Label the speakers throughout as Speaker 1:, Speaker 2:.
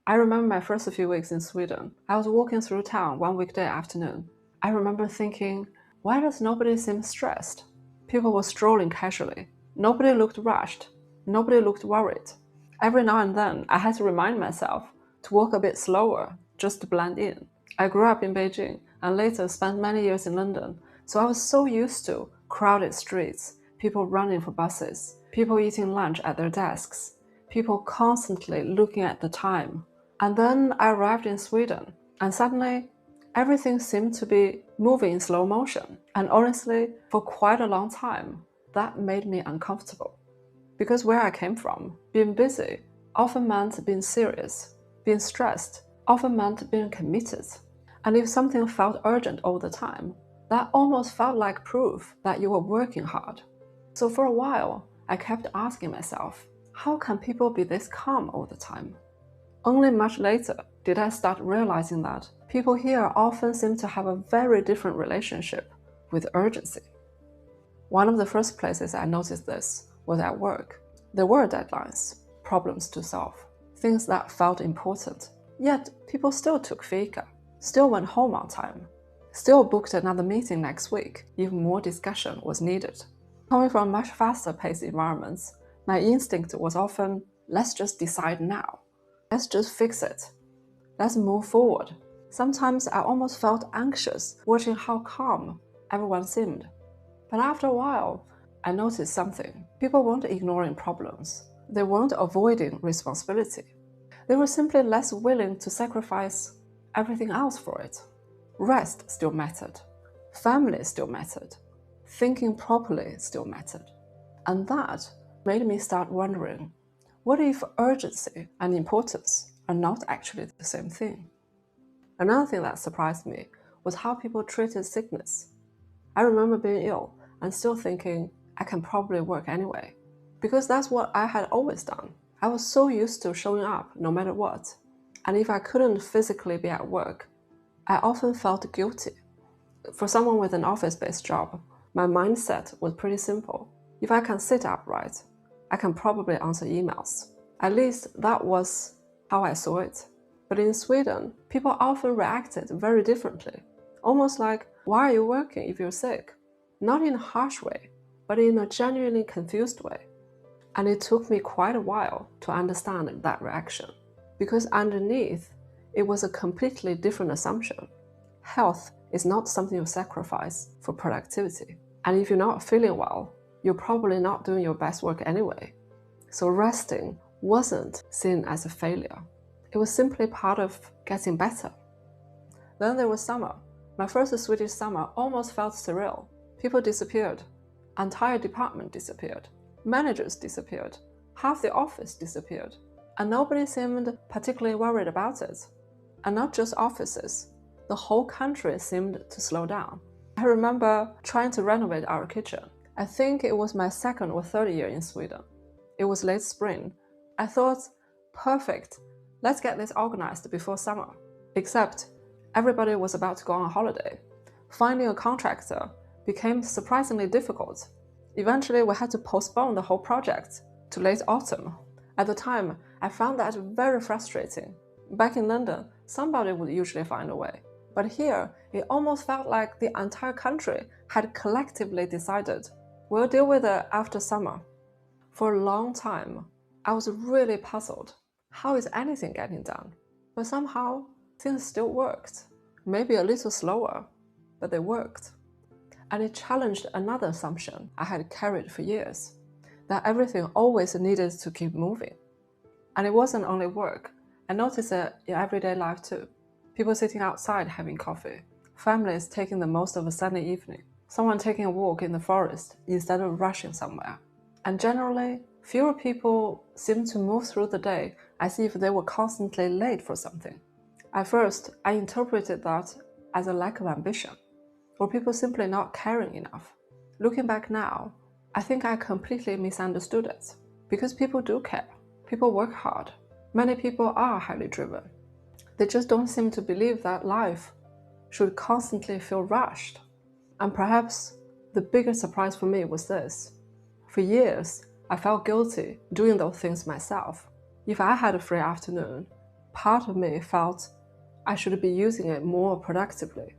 Speaker 1: I remember my first few weeks in Sweden. I was walking through town one weekday afternoon. I remember thinking, why does nobody seem stressed? People were strolling casually. Nobody looked rushed. Nobody looked worried. Every now and then, I had to remind myself to walk a bit slower, just to blend in. I grew up in Beijing and later spent many years in London, so I was so used to crowded streets, people running for buses, people eating lunch at their desks, people constantly looking at the time. And then I arrived in Sweden, and suddenly everything seemed to be moving in slow motion. And honestly, for quite a long time, that made me uncomfortable. Because where I came from, being busy often meant being serious. Being stressed often meant being committed. And if something felt urgent all the time, that almost felt like proof that you were working hard. So for a while, I kept asking myself, how can people be this calm all the time? Only much later did I start realizing that people here often seem to have a very different relationship with urgency. One of the first places I noticed this was at work. There were deadlines, problems to solve, things that felt important. Yet people still took fika, still went home on time, still booked another meeting next week if more discussion was needed. Coming from much faster-paced environments, my instinct was often, let's just decide now. Let's just fix it. Let's move forward. Sometimes I almost felt anxious watching how calm everyone seemed. But after a while, I noticed something. People weren't ignoring problems. They weren't avoiding responsibility. They were simply less willing to sacrifice everything else for it. Rest still mattered. Family still mattered. Thinking properly still mattered. And that made me start wondering, what if urgency and importance are not actually the same thing? Another thing that surprised me was how people treated sickness. I remember being ill and still thinking, I can probably work anyway. Because that's what I had always done. I was so used to showing up no matter what. And if I couldn't physically be at work, I often felt guilty. For someone with an office-based job, my mindset was pretty simple. If I can sit upright, I can probably answer emails. At least that was how I saw it. But in Sweden, people often reacted very differently. Almost like, why are you working if you're sick? Not in a harsh way, but in a genuinely confused way. And it took me quite a while to understand that reaction. Because underneath, it was a completely different assumption. Health is not something you sacrifice for productivity. And if you're not feeling well, you're probably not doing your best work anyway. So resting wasn't seen as a failure. It was simply part of getting better. Then there was summer. My first Swedish summer almost felt surreal. People disappeared. Entire department disappeared. Managers disappeared. Half the office disappeared. And nobody seemed particularly worried about it. And not just offices. The whole country seemed to slow down. I remember trying to renovate our kitchen. I think it was my second or third year in Sweden. It was late spring. I thought, perfect, let's get this organized before summer. Except, everybody was about to go on holiday. Finding a contractor became surprisingly difficult. Eventually, we had to postpone the whole project to late autumn. At the time, I found that very frustrating. Back in London, somebody would usually find a way. But here, it almost felt like the entire country had collectively decided, we'll deal with it after summer. For a long time, I was really puzzled. How is anything getting done? But somehow, things still worked. Maybe a little slower, but they worked. And it challenged another assumption I had carried for years, that everything always needed to keep moving. And it wasn't only work. I noticed it in everyday life too. People sitting outside having coffee, families taking the most of a sunny evening, someone taking a walk in the forest instead of rushing somewhere. And generally, fewer people seem to move through the day as if they were constantly late for something. At first, I interpreted that as a lack of ambition, or people simply not caring enough. Looking back now, I think I completely misunderstood it. Because people do care. People work hard. Many people are highly driven. They just don't seem to believe that life should constantly feel rushed. And perhaps the biggest surprise for me was this. For years, I felt guilty doing those things myself. If I had a free afternoon, part of me felt I should be using it more productively.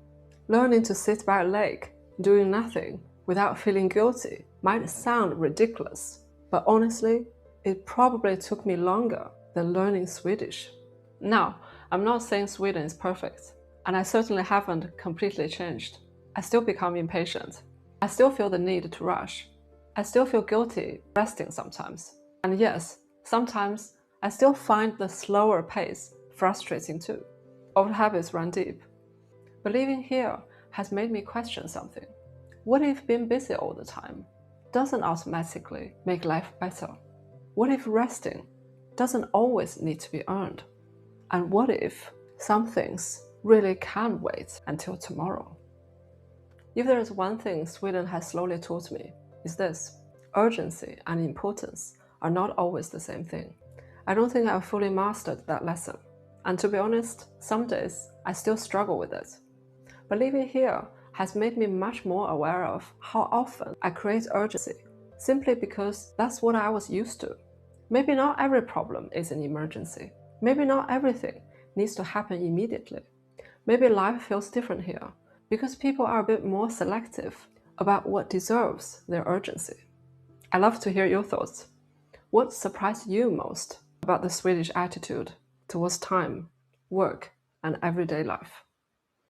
Speaker 1: Learning to sit by a lake, doing nothing, without feeling guilty might sound ridiculous, but honestly, it probably took me longer than learning Swedish. Now, I'm not saying Sweden is perfect, and I certainly haven't completely changed. I still become impatient. I still feel the need to rush. I still feel guilty resting sometimes. And yes, sometimes I still find the slower pace frustrating too. Old habits run deep. But living here has made me question something. What if being busy all the time doesn't automatically make life better? What if resting doesn't always need to be earned? And what if some things really can wait until tomorrow? If there is one thing Sweden has slowly taught me, it's this: urgency and importance are not always the same thing. I don't think I've fully mastered that lesson. And to be honest, some days I still struggle with it. But living here has made me much more aware of how often I create urgency, simply because that's what I was used to. Maybe not every problem is an emergency. Maybe not everything needs to happen immediately. Maybe life feels different here because people are a bit more selective about what deserves their urgency. I'd love to hear your thoughts. What surprised you most about the Swedish attitude towards time, work, and everyday life?